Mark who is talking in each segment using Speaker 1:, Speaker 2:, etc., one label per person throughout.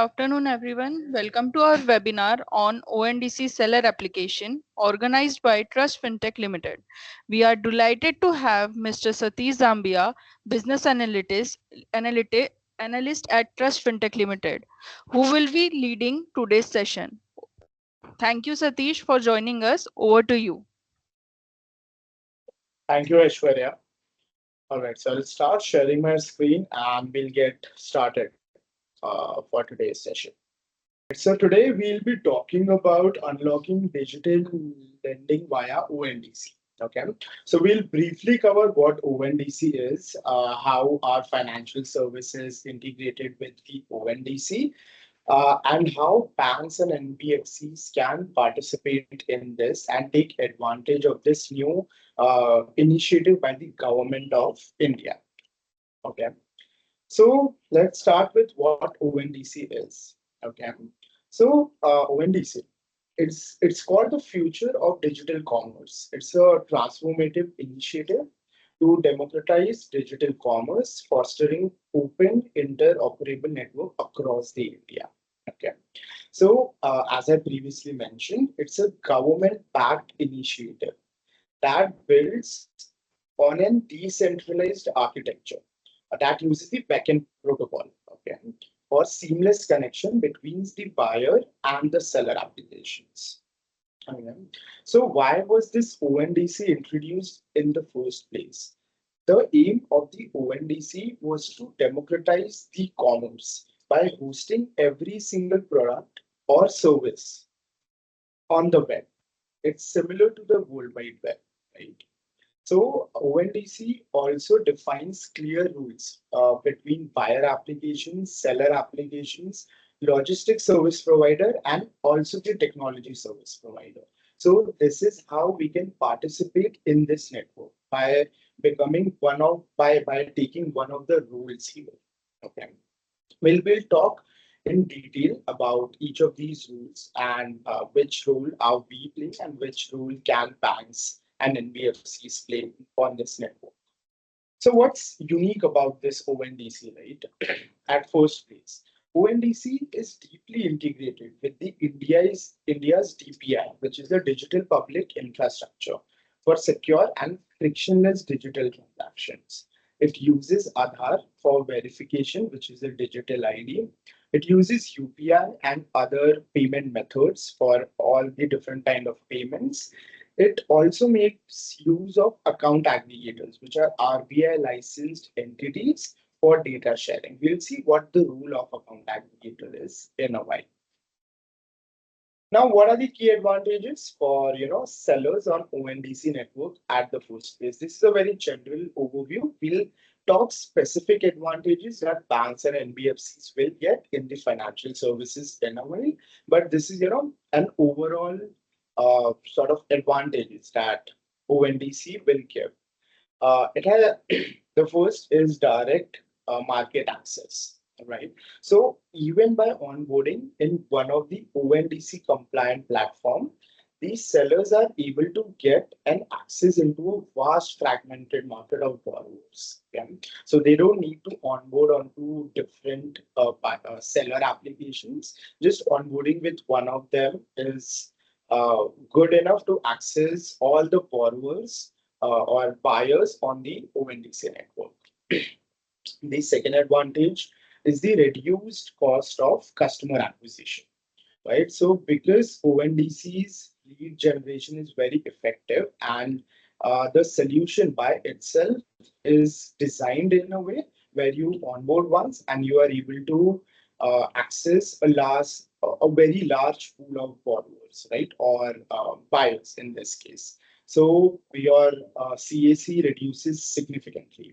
Speaker 1: afternoon, everyone. Welcome to our webinar on ONDC Seller Application, organized by Trust Fintech Limited. We are delighted to have Mr. Satish Zambia, Business Analyst at Trust Fintech Limited, who will be leading today's session. Thank you, Satish, for joining us. Over to you.
Speaker 2: Thank you, Aishwarya. All right, so I'll start sharing my screen and we'll get started for today's session. So today we'll be talking about unlocking digital lending via ONDC. Okay, so we'll briefly cover what ONDC is, how our financial services integrated with the ONDC, and how banks and NBFCs can participate in this and take advantage of this new initiative by the government of India. Okay, so let's start with what ONDC is. Okay, so ONDC, it's called the future of digital commerce. It's a transformative initiative to democratize digital commerce, fostering open interoperable network across the India. Okay, so as I previously mentioned, it's a government-backed initiative that builds on a decentralized architecture that uses the backend protocol, okay, for seamless connection between the buyer and the seller applications. Okay. So why was this ONDC introduced in the first place? The aim of the ONDC was to democratize the commerce by hosting every single product or service on the web. It's similar to the World Wide Web, right? So ONDC also defines clear rules between buyer applications, seller applications, logistics service provider, and also the technology service provider. So this is how we can participate in this network by becoming by taking one of the rules here. Okay. We'll talk in detail about each of these rules and which role are we playing and which role can banks and NBFCs play on this network. So what's unique about this ONDC, right? At first place, ONDC is deeply integrated with the India's DPI, which is the Digital Public Infrastructure for secure and frictionless digital transactions. It uses Aadhaar for verification, which is a digital ID. It uses UPI and other payment methods for all the different kind of payments. It also makes use of account aggregators, which are RBI licensed entities for data sharing. We'll see what the rule of account aggregator is in a while. Now, what are the key advantages for sellers on ONDC network at the first place? This is a very general overview. We'll talk specific advantages that banks and NBFCs will get in the financial services in a while. But this is an overall sort of advantages that ONDC will give. It has the first is direct market access. Right. So even by onboarding in one of the ONDC compliant platform, these sellers are able to get an access into a vast fragmented market of borrowers. Okay? So they don't need to onboard onto different seller applications. Just onboarding with one of them is good enough to access all the borrowers or buyers on the ONDC network. The second advantage is the reduced cost of customer acquisition, right? So because ONDC's lead generation is very effective and the solution by itself is designed in a way where you onboard once and you are able to access a very large pool of borrowers, right? Or buyers in this case. So your CAC reduces significantly.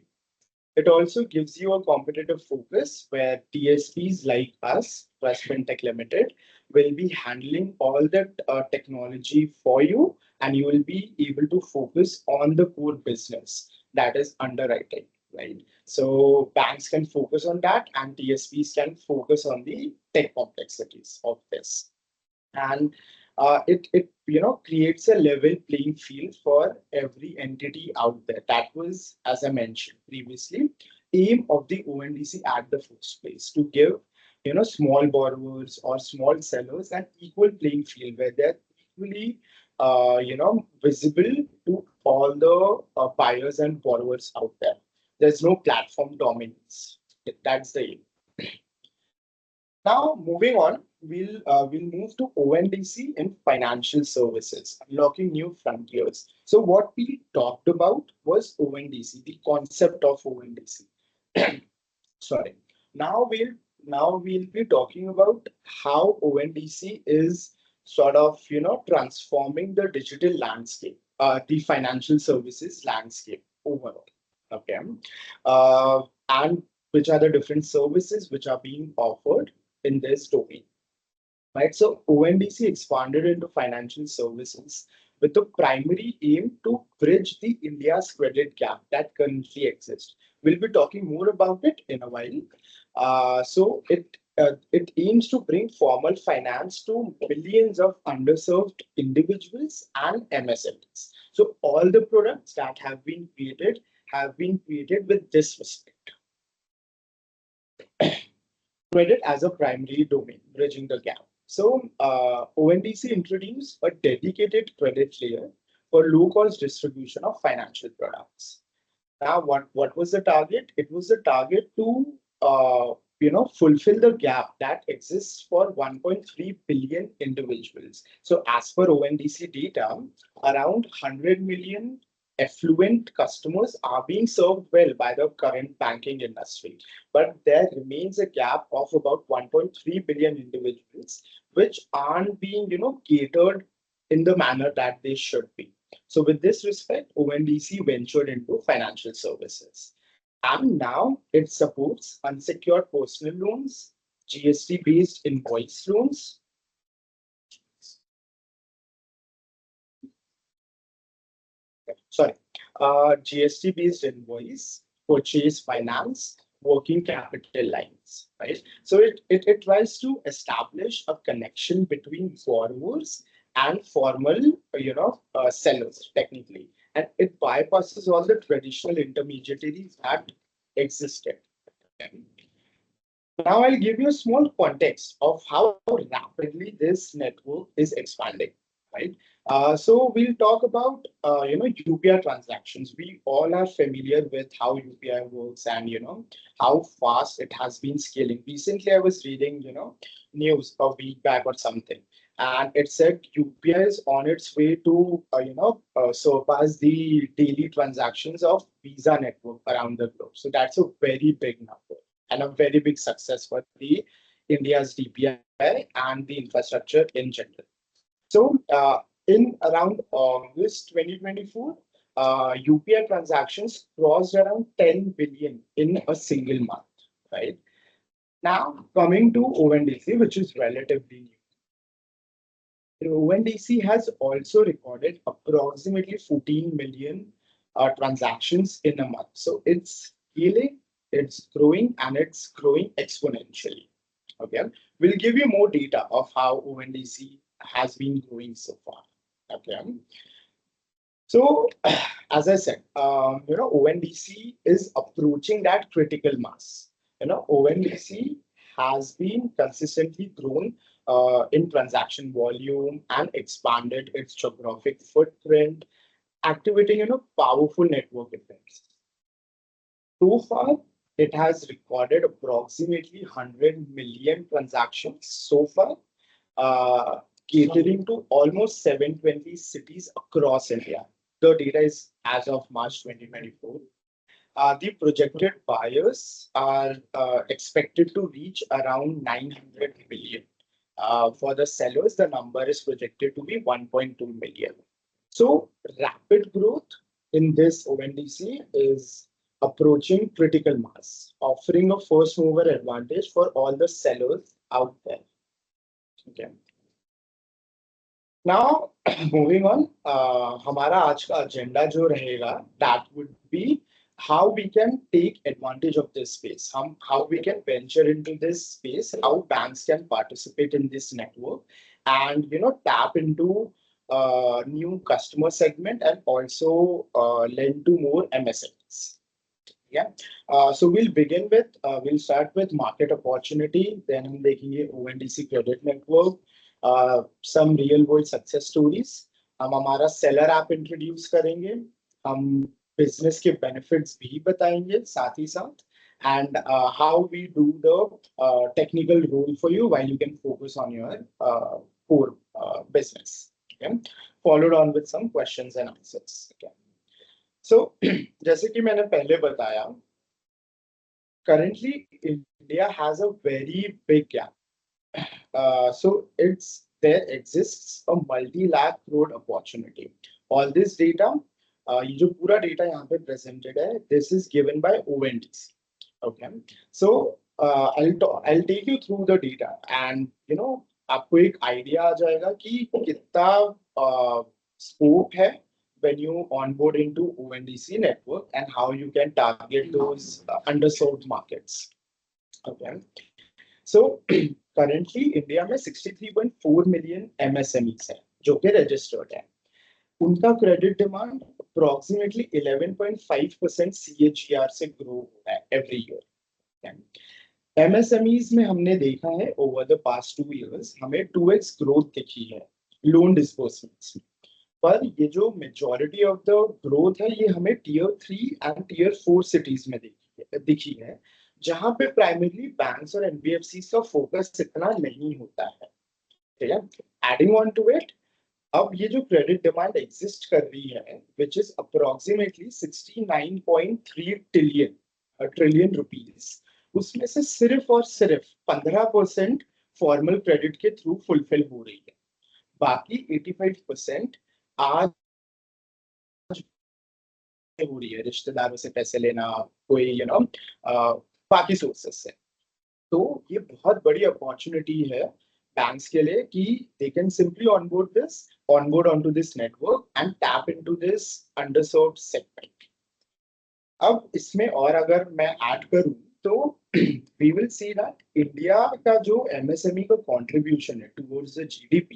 Speaker 2: It also gives you a competitive focus where TSPs like us, Trust Fintech Limited, will be handling all that technology for you, and you will be able to focus on the core business, that is underwriting, right? So banks can focus on that, and TSPs can focus on the tech complexities of this. And it creates a level playing field for every entity out there. That was, as I mentioned previously, aim of the ONDC at the first place, to give small borrowers or small sellers an equal playing field where they're equally, visible to all the buyers and borrowers out there. There's no platform dominance. That's the aim. Now, moving on, we'll move to ONDC in financial services, unlocking new frontiers. So, what we talked about was ONDC, the concept of ONDC. Sorry. Now we'll be talking about how ONDC is sort of transforming the digital landscape, the financial services landscape overall. Okay, and which are the different services which are being offered in this domain. Right, so ONDC expanded into financial services with the primary aim to bridge the India's credit gap that currently exists. We'll be talking more about it in a while. It aims to bring formal finance to millions of underserved individuals and MSMEs. So all the products that have been created with this respect. Credit as a primary domain, bridging the gap. So ONDC introduced a dedicated credit layer for low-cost distribution of financial products. Now, what was the target? It was the target to fulfill the gap that exists for 1.3 billion individuals. So, as per ONDC data, around 100 million affluent customers are being served well by the current banking industry, but there remains a gap of about 1.3 billion individuals which aren't being catered in the manner that they should be. So with this respect, ONDC ventured into financial services. And now it supports unsecured personal loans, GST-based invoice loans, GST-based invoice, purchase finance, working capital lines, right? So it tries to establish a connection between borrowers and formal, sellers technically, and it bypasses all the traditional intermediaries that existed. Now I'll give you a small context of how rapidly this network is expanding, right? So we'll talk about UPI transactions. We all are familiar with how UPI works and how fast it has been scaling. Recently, I was reading news a week back or something, and it said UPI is on its way to surpass the daily transactions of Visa network around the globe. So that's a very big number and a very big success for the India's DPI and the infrastructure in general. So in around August 2024, UPI transactions crossed around 10 billion in a single month, right? Now coming to ONDC, which is relatively new. ONDC has also recorded approximately 14 million transactions in a month. So it's scaling, it's growing, and it's growing exponentially. Okay, we'll give you more data of how ONDC has been growing so far. Okay, so as I said, ONDC is approaching that critical mass. ONDC has been consistently grown in transaction volume and expanded its geographic footprint, activating powerful network effects. So far, it has recorded approximately 100 million transactions so far, catering to almost 720 cities across India. The data is as of March 2024. The projected buyers are expected to reach around 900 million. For the sellers, the number is projected to be 1.2 million. So rapid growth in this ONDC is approaching critical mass, offering a first mover advantage for all the sellers out there. Okay. Now, moving on, हमारा आज का agenda जो रहेगा, that would be how we can take advantage of this space, how we can venture into this space, how banks can participate in this network, and tap into new customer segment and also lend to more MSMEs. Yeah. So we'll start with market opportunity. Then हम देखेंगे ONDC credit network, some real world success stories. हम हमारा seller app introduce करेंगे. हम business के benefits भी बताएंगे साथ ही साथ. And how we do the technical role for you while you can focus on your core business. Okay. Followed on with some questions and answers. Okay. So जैसे कि मैंने पहले बताया, currently India has a very big gap. So there exists a multi-lakh crore opportunity. All this data, ये जो पूरा data यहाँ पे presented है, this is given by ONDC. Okay, so I'll take you through the data and आपको एक idea आ जाएगा कि कितना scope है when you onboard into ONDC network and how you can target those underserved markets. Okay, so currently India में 63.4 million MSMEs हैं जो कि registered हैं. उनका credit demand approximately 11.5% CAGR से grow हो रहा है every year. Okay. MSMEs में हमने देखा है over the past 2 years हमें 2x growth दिखी है loan disbursements में. पर ये जो majority of the growth है ये हमें tier 3 and tier 4 cities में दिखी है जहां पे प्राइमरली बैंक्स और एनबीएफसीज का फोकस इतना नहीं होता है. ठीक है. एडिंग ऑन टू इट, अब ये जो क्रेडिट डिमांड एग्जिस्ट कर रही है which is approximately 69.3 trillion rupees, उसमें से सिर्फ और सिर्फ 15% फॉर्मल क्रेडिट के थ्रू फुलफिल हो रही है. बाकी 85% आज हो रही है रिश्तेदारों से पैसे लेना, कोई बाकी सोर्सेस से. तो ये बहुत बड़ी अपॉर्चुनिटी है बैंक्स के लिए कि they can simply onboard onto this network and tap into this underserved segment. अब इसमें और अगर मैं ऐड करूं तो we will see that India का जो MSME का कंट्रीब्यूशन है towards the GDP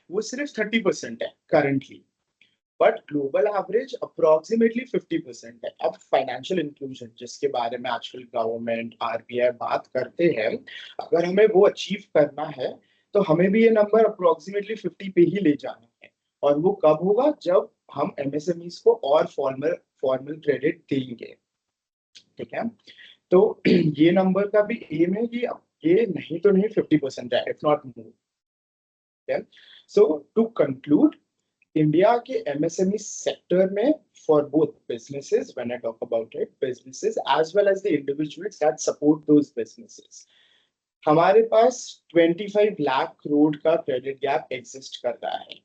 Speaker 2: वो सिर्फ 30% है currently. But global average approximately 50% है. अब फाइनेंशियल इंक्लूजन जिसके बारे में आजकल गवर्नमेंट आरबीआई बात करते हैं, अगर हमें वो अचीव करना है तो हमें भी ये नंबर अप्रोक्सीमेटली 50 पे ही ले जाना है. और वो कब होगा? जब हम एमएसएमईज को और फॉर्मल क्रेडिट देंगे. ठीक है. तो ये नंबर का भी एम है कि ये नहीं तो नहीं 50% है, if not more. So to conclude, India के एमएसएमई सेक्टर में for both businesses, when I talk about it, businesses as well as the individuals that support those businesses, हमारे पास 25 लाख करोड़ का क्रेडिट गैप एग्जिस्ट कर रहा है.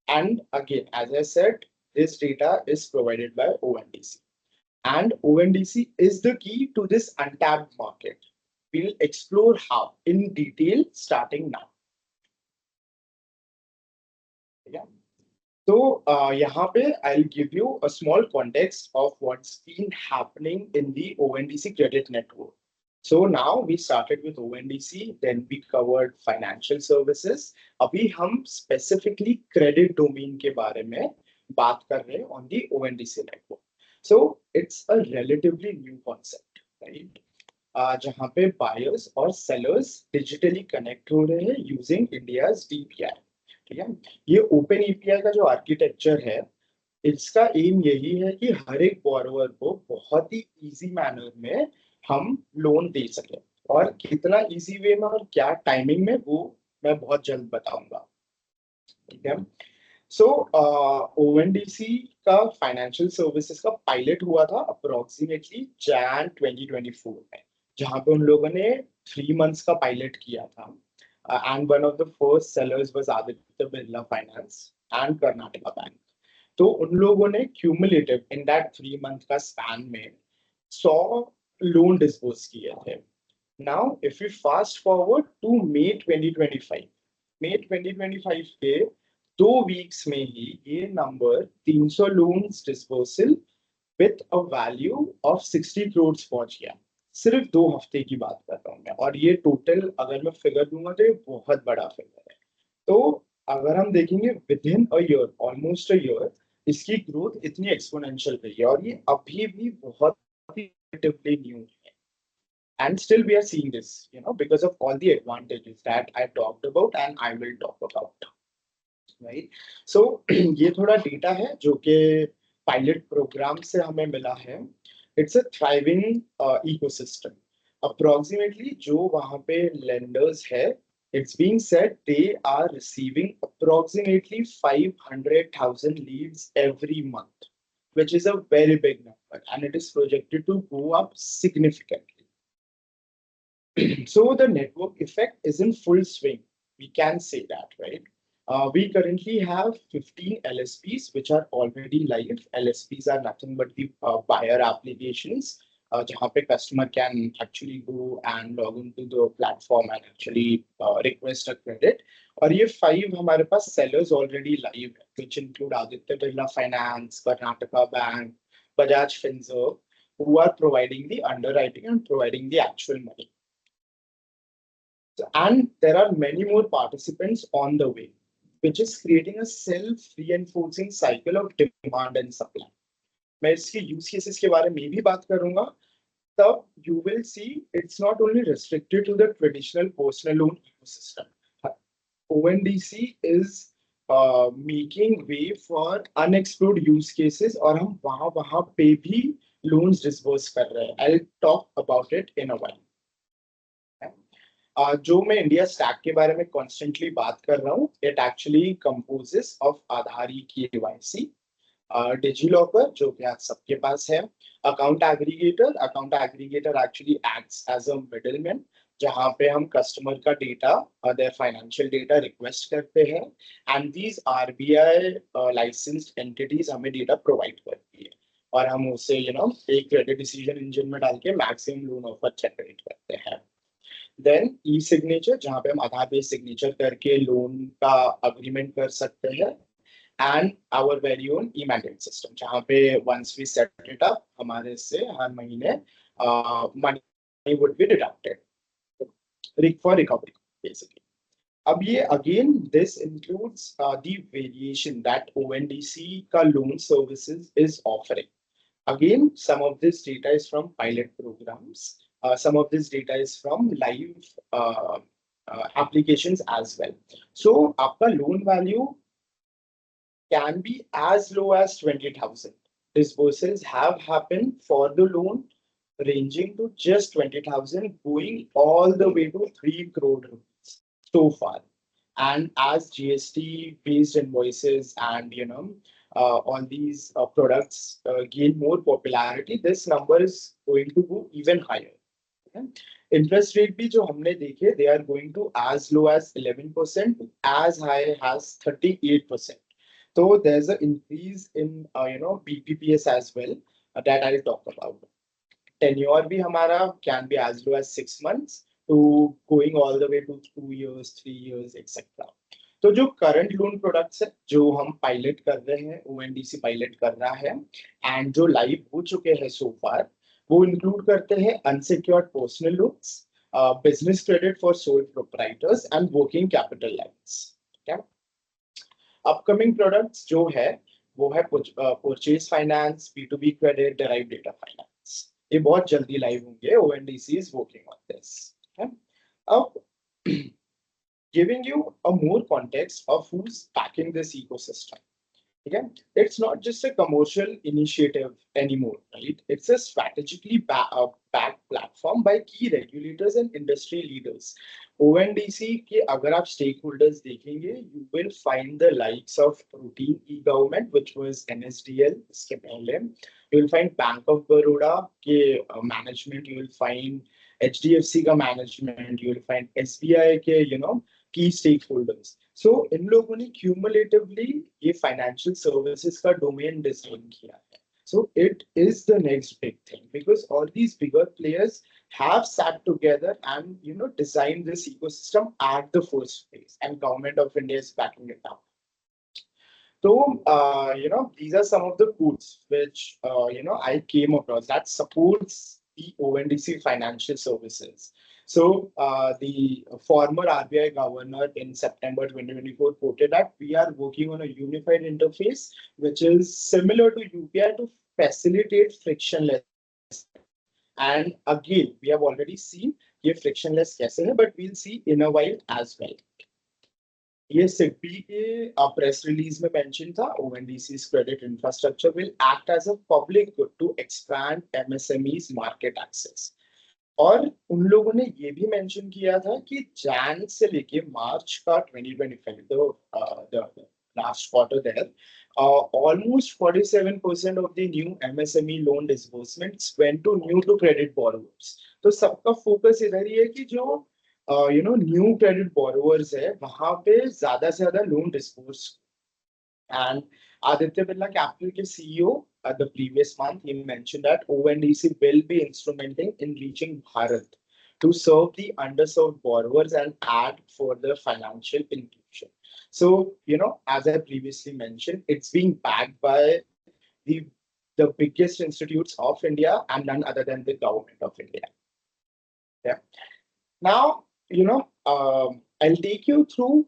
Speaker 2: And again as I said, this data is provided by ONDC and ONDC is the key to this untapped market. We'll explore how in detail starting now. Yeah. So यहाँ पे I'll give you a small context of what's been happening in the ONDC credit network. So now we started with ONDC, then we covered financial services. अभी हम specifically credit domain के बारे में बात कर रहे हैं on the ONDC network. So it's a relatively new concept, right? जहाँ पे buyers और sellers digitally connect हो रहे हैं using India's DPI. ठीक है. ये ओपन एपीआई का जो आर्किटेक्चर है, इसका एम यही है कि हर एक बोरोवर को बहुत ही इजी मैनर में हम लोन दे सके. और कितना इजी वे में और क्या टाइमिंग में, वो मैं बहुत जल्द बताऊंगा. ठीक है. सो ONDC का फाइनेंशियल सर्विसेज का पायलट हुआ था अप्रोक्सीमेटली Jan 2024 में, जहां पे उन लोगों ने 3 months का पायलट किया था. And one of the first sellers was Aditya Birla Finance and Karnataka Bank. तो उन लोगों ने cumulative in that 3 month का span में 100 लोन डिस्पोज किए थे. Now if we fast forward to May 2025 के 2 weeks में ही ये number 300 loans disposal with a value of 60 crores पहुंच गया. सिर्फ 2 हफ्ते की बात कर रहा हूँ मैं, और ये टोटल अगर मैं फिगर दूंगा तो ये बहुत बड़ा फिगर है. तो अगर हम देखेंगे with in a year, almost a year, इसकी ग्रोथ इतनी एक्सपोनेंशियल रही है. और ये अभी भी बहुत ही relatively new. And still we are seeing this, because of all the advantages that I talked about and I will talk about. Right? So ये थोड़ा data है जो कि pilot program से हमें मिला है. It's a thriving ecosystem. Approximately जो वहाँ पे lenders है, it's being said they are receiving approximately 500,000 leads every month, which is a very big number, and it is projected to go up significantly. So the network effect is in full swing. We can say that, right? We currently have 15 LSPs which are already live. LSPs are nothing but the buyer applications, जहाँ पे customer can actually go and log into the platform and actually request a credit. और ये 5 हमारे पास sellers already live है, which include Aditya Birla Finance, Karnataka Bank, Bajaj Finserv, who are providing the underwriting and providing the actual money. And there are many more participants on the way, which is creating a self-reinforcing cycle of demand and supply. मैं इसके use cases के बारे में भी बात करूंगा. तब you will see it's not only restricted to the traditional personal loan ecosystem. ONDC is making way for unexplored use cases और हम वहाँ पे भी loans disburse कर रहे हैं. I'll talk about it in a while. जो मैं इंडिया स्टैक के बारे में कॉन्स्टेंटली बात कर रहा हूँ, it actually composes of Aadhaar e-KYC, DigiLocker जो कि आज सबके पास है, account aggregator actually acts as a middleman, जहाँ पे हम कस्टमर का डेटा और देयर फाइनेंशियल डेटा रिक्वेस्ट करते हैं, and these RBI licensed entities हमें डेटा प्रोवाइड करती है और हम उसे एक क्रेडिट डिसीजन इंजन में डाल के मैक्सिमम लोन ऑफर जनरेट करते हैं. देन e-सिग्नेचर, जहाँ पे हम आधार बेस्ड सिग्नेचर करके लोन का अग्रीमेंट कर सकते हैं, एंड आवर वेरी ओन e-मैंडेट सिस्टम, जहाँ पे once we set it up हमारे से हर महीने money would be deducted for recovery basically. अब ये again this includes the variation that ONDC का loan services is offering. Again, some of this data is from pilot programs. Some of this data is from live applications as well. So, आपका loan value can be as low as 20,000. Disbursements have happened for the loan ranging to just 20,000, going all the way to 3 crore rupees so far. And as GST-based invoices and all these products gain more popularity, this number is going to go even higher. Okay? Interest rate भी जो हमने देखे, they are going to as low as 11%, as high as 38%. So there's an increase in BPPS as well that I'll talk about. Tenure भी हमारा can be as low as 6 months to going all the way to 2 years, 3 years, etc. तो जो current loan products है जो हम pilot कर रहे हैं, ONDC पायलट कर रहा है एंड जो लाइव हो चुके हैं सो फार, वो इंक्लूड करते हैं unsecured personal loans, business credit for sole proprietors and working capital lines. Upcoming products जो है वो है purchase finance, P2B credit, derive data finance. ये बहुत जल्दी लाइव होंगे. ONDC is working on this. अब giving you a more context of who's backing this ecosystem. Again, it's not just a commercial initiative anymore, right? It's a strategically backed platform by key regulators and industry leaders. ONDC के अगर आप stakeholders देखेंगे, you will find the likes of Routine e-Government, which was NSDL इसके पहले. You will find Bank of Baroda के management. You will find HDFC का management. You will find SBI के key stakeholders. So इन लोगों ने cumulatively ये financial services का domain design किया है. So it is the next big thing because all these bigger players have sat together and designed this ecosystem at the first place, and Government of India is backing it up. So these are some of the tools which I came across that supports the ONDC financial services. So the former RBI governor in September 2024 quoted that we are working on a unified interface which is similar to UPI to facilitate frictionless. And again, we have already seen ये frictionless कैसे है, but we'll see in a while as well. ये SIDBI के press release में mention था, ONDC's credit infrastructure will act as a public good to expand MSMEs market access. और उन लोगों ने ये भी मेंशन किया था कि जैन से लेके मार्च का 2025 the last quarter there, almost 47% of the new MSME loan disbursements went to new to credit borrowers. तो सबका फोकस इधर ही है कि जो न्यू क्रेडिट बोरोवर्स है वहां पे ज्यादा से ज्यादा loan डिस्पोर्स. And Aditya Birla Capital CEO the previous month, he mentioned that ONDC will be instrumenting in reaching Bharat to serve the underserved borrowers and add further financial inclusion. So, as I previously mentioned, it's being backed by the biggest institutes of India and none other than the government of India. Yeah. Now, I'll take you through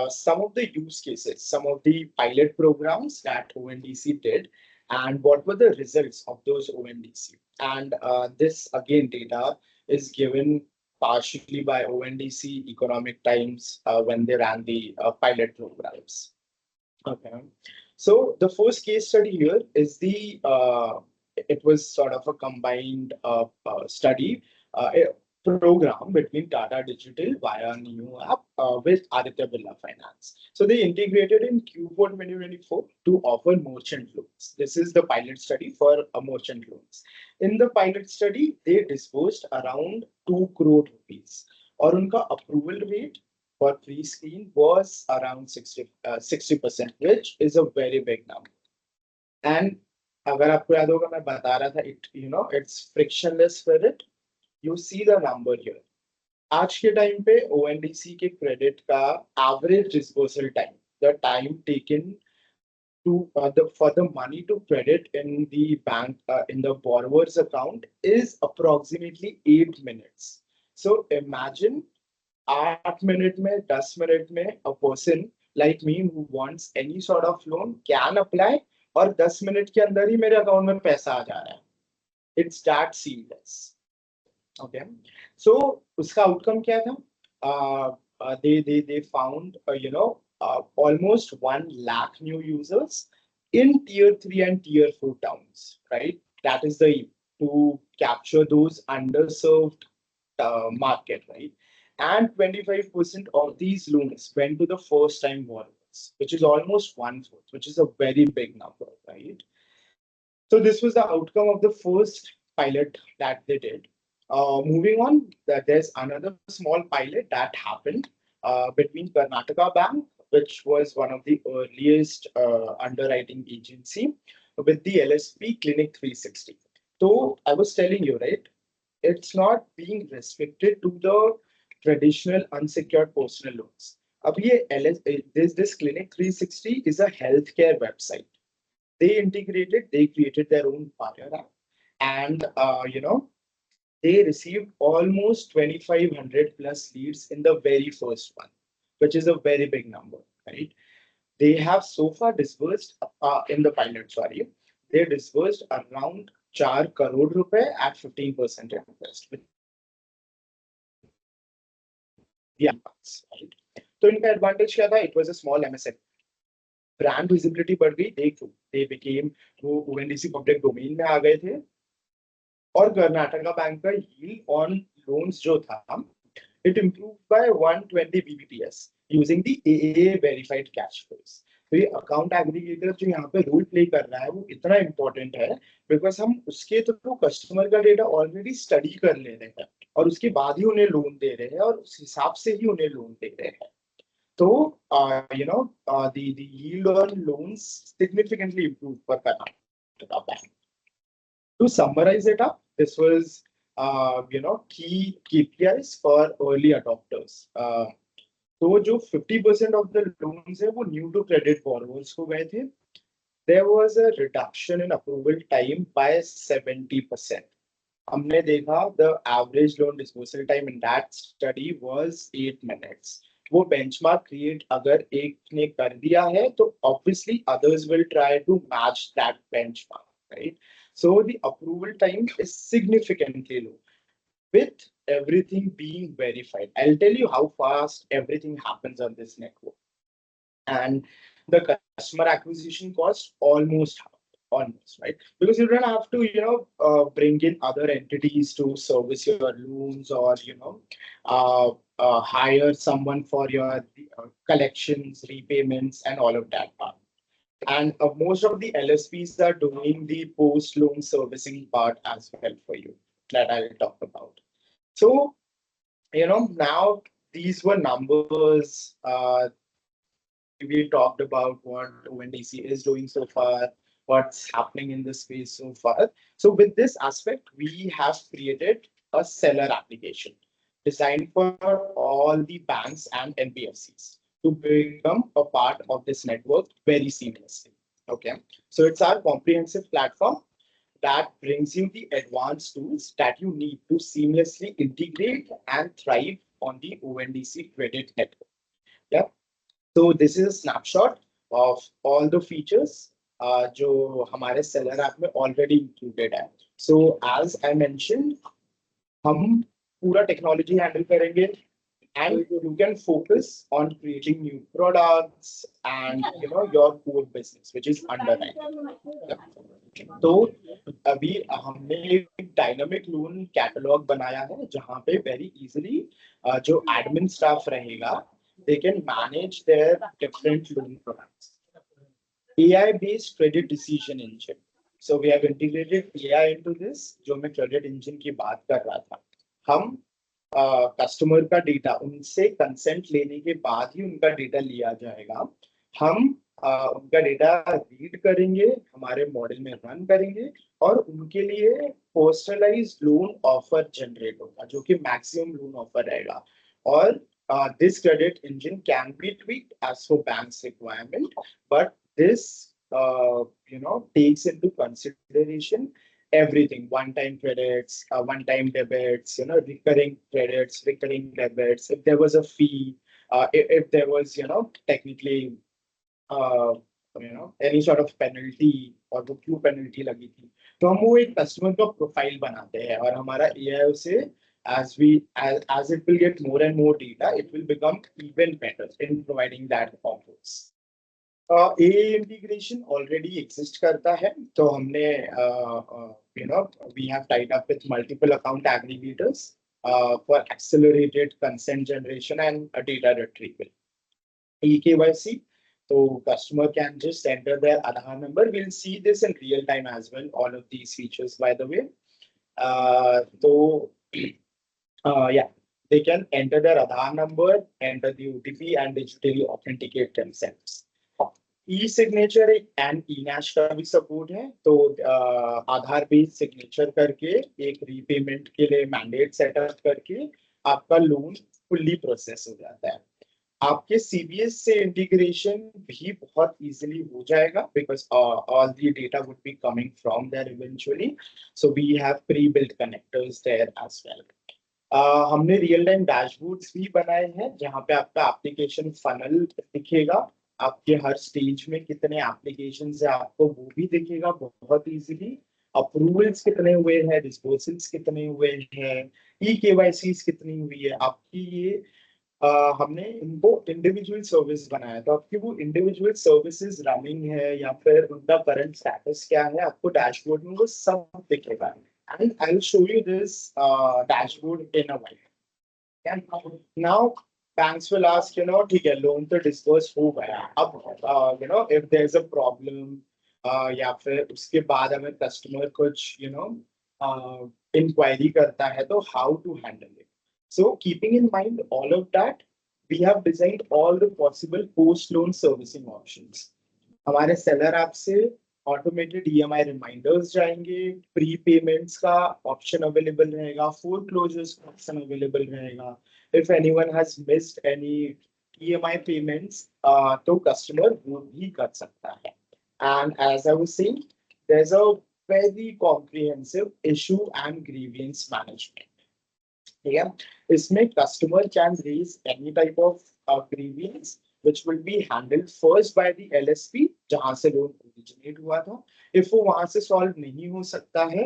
Speaker 2: some of the use cases, some of the pilot programs that ONDC did, and what were the results of those ONDC. And this, again, data is given partially by ONDC Economic Times when they ran the pilot programs. Okay. So the first case study here is it was sort of a combined study, program between Tata Digital via new app with Aditya Birla Finance. So they integrated in Q4 2024 to offer merchant loans. This is the pilot study for merchant loans. In the pilot study, they disbursed around 2 crore rupees. और उनका approval rate for pre-screen was around 60%, which is a very big number. And अगर आपको याद होगा मैं बता रहा था, it's frictionless for it. You see the number here. आज के टाइम पे ONDC के क्रेडिट का average disbursal time, the time taken to for the money to credit in the bank in the borrower's account is approximately 8 minutes. So imagine 8 minutes में 10 minutes में a person like me who wants any sort of loan can apply और 10 minutes के अंदर ही मेरे account में पैसा आ जा रहा है. It's that seamless. Okay, so उसका outcome क्या था? They found almost 1 lakh new users in tier 3 and tier 4 towns, right? That is the aim, to capture those underserved market, right? And 25% of these loans went to the first time borrowers, which is almost 1/4, which is a very big number, right? So this was the outcome of the first pilot that they did. Moving on, there's another small pilot that happened between Karnataka Bank, which was one of the earliest underwriting agency, with the LSP Clinic 360. So I was telling you, right, it's not being restricted to the traditional unsecured personal loans. This Clinic 360 is a healthcare website. They created their own partner app, and they received almost 2,500 plus leads in the very first one, which is a very big number, right? They have so far disbursed in the pilot, they disbursed around 4 crore rupees at 15% interest. Right? So इनका advantage क्या था? It was a small MSME. Brand visibility बढ़ गई. They became वो ONDC public domain में आ गए थे. और कर्नाटका बैंक का yield on loans जो था, it improved by 120 bps using the AAA verified cash flows. तो ये अकाउंट एग्रीगेटर जो यहाँ पे रोल प्ले कर रहा है वो इतना इंपॉर्टेंट है बिकॉज हम उसके थ्रू कस्टमर का डेटा ऑलरेडी स्टडी कर ले रहे हैं और उसके बाद ही उन्हें लोन दे रहे हैं और उस हिसाब से ही उन्हें लोन दे रहे हैं. तो the yield on loans significantly improved for Karnataka Bank. To summarize it up, this was key KPIs for early adopters. तो जो 50% of the loans है वो new to credit borrowers को गए थे. There was a reduction in approval time by 70%. हमने देखा the average loan disbursal time in that study was 8 minutes. वो benchmark create अगर एक ने कर दिया है तो obviously others will try to match that benchmark, right? So the approval time is significantly low, with everything being verified. I'll tell you how fast everything happens on this network. And the customer acquisition cost almost half, almost, right? Because you don't have to, bring in other entities to service your loans, or hire someone for your collections, repayments, and all of that part. And most of the LSPs are doing the post loan servicing part as well for you, that I'll talk about. So, now these were numbers. We talked about what ONDC is doing so far, what's happening in the space so far. So with this aspect, we have created a seller application designed for all the banks and NBFCs to become a part of this network very seamlessly. Okay, so it's our comprehensive platform that brings you the advanced tools that you need to seamlessly integrate and thrive on the ONDC credit network. Yeah. So this is a snapshot of all the features जो हमारे seller app में already included है. So as I mentioned, हम पूरा technology handle करेंगे, and you can focus on creating new products and your core business, which is underwriting. तो अभी हमने एक डायनामिक लोन कैटलॉग बनाया है जहां पे वेरी इजीली जो एडमिन स्टाफ रहेगा, they can manage their different loan products. AI-based credit decision engine. So we have integrated AI into this. जो मैं credit engine की बात कर रहा था, हम कस्टमर का डेटा उनसे कंसेंट लेने के बाद ही उनका डेटा लिया जाएगा. हम उनका डेटा रीड करेंगे, हमारे मॉडल में रन करेंगे, और उनके लिए पर्सनलाइज्ड लोन ऑफर जनरेट होगा जो कि मैक्सिमम लोन ऑफर रहेगा. और this credit engine can be tweaked as per bank's requirement, but this takes into consideration everything: one-time credits, one-time debits, recurring credits, recurring debits. If there was a fee, if there was technically any sort of penalty, और वो क्यों penalty लगी थी, तो हम वो एक customer का प्रोफाइल बनाते हैं और हमारा AI उसे as it will get more and more data, it will become even better in providing that offers. AA integration already exist करता है, तो हमने we have tied up with multiple account aggregators for accelerated consent generation and data retrieval. e-KYC, so customer can just enter their Aadhaar number. We'll see this in real time as well, all of these features, by the way. So yeah, they can enter their Aadhaar number, enter the OTP, and digitally authenticate themselves. E-signature and e-NACH का भी support है, तो आधार based signature करके एक repayment के लिए mandate setup करके आपका लोन फुल्ली प्रोसेस हो जाता है. आपके CBS से इंटीग्रेशन भी बहुत इजीली हो जाएगा because all the data would be coming from there eventually. So we have pre-built connectors there as well. हमने रियल टाइम डैशबोर्ड्स भी बनाए हैं जहां पे आपका एप्लीकेशन फनल दिखेगा, आपके हर स्टेज में कितने एप्लीकेशन है आपको वो भी दिखेगा बहुत इजीली. अप्रूवल्स कितने हुए हैं, डिस्पोजल्स कितने हुए हैं, e-KYCs कितनी हुई है आपकी. ये हमने इनको इंडिविजुअल सर्विस बनाया, तो आपकी वो इंडिविजुअल सर्विसेज रनिंग है या फिर उनका करंट स्टेटस क्या है, आपको डैशबोर्ड में वो सब दिखेगा. And I'll show you this dashboard in a while. And now banks will ask, ठीक है, loan तो disburse हो गया, अब if there's a problem या फिर उसके बाद अगर customer कुछ inquiry करता है, तो how to handle it. So keeping in mind all of that, we have designed all the possible post loan servicing options. हमारे seller app से ऑटोमेटेड EMI रिमाइंडर्स जाएंगे, प्री पेमेंट्स का ऑप्शन अवेलेबल रहेगा, foreclosures का option available रहेगा. If anyone has missed any EMI payments तो customer वो भी कर सकता है. And as I was saying, there is a very comprehensive issue and grievance management. ठीक है, इसमें customer can raise any type of grievance which will be handled first by the LSP जहां से लोन ओरिजिनेट हुआ था. If वो वहां से सॉल्व नहीं हो सकता है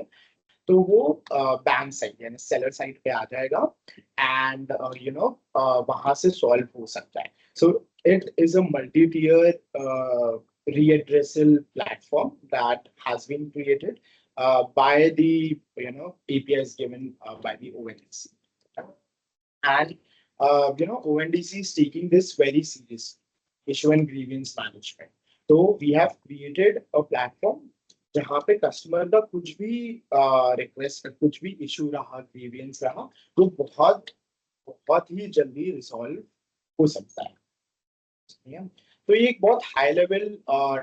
Speaker 2: तो वो बैंक साइड यानी सेलर साइड पे आ जाएगा एंड वहां से सॉल्व हो सकता है. So it is a multi tier readdressal platform that has been created by the APIs given by the ONDC. And ONDC is taking this very seriously, issue and grievance management. So we have created a platform जहाँ पे customer का कुछ भी request कुछ भी issue रहा grievance रहा तो बहुत बहुत ही जल्दी रिजॉल्व हो सकता है. तो ये एक बहुत हाई लेवल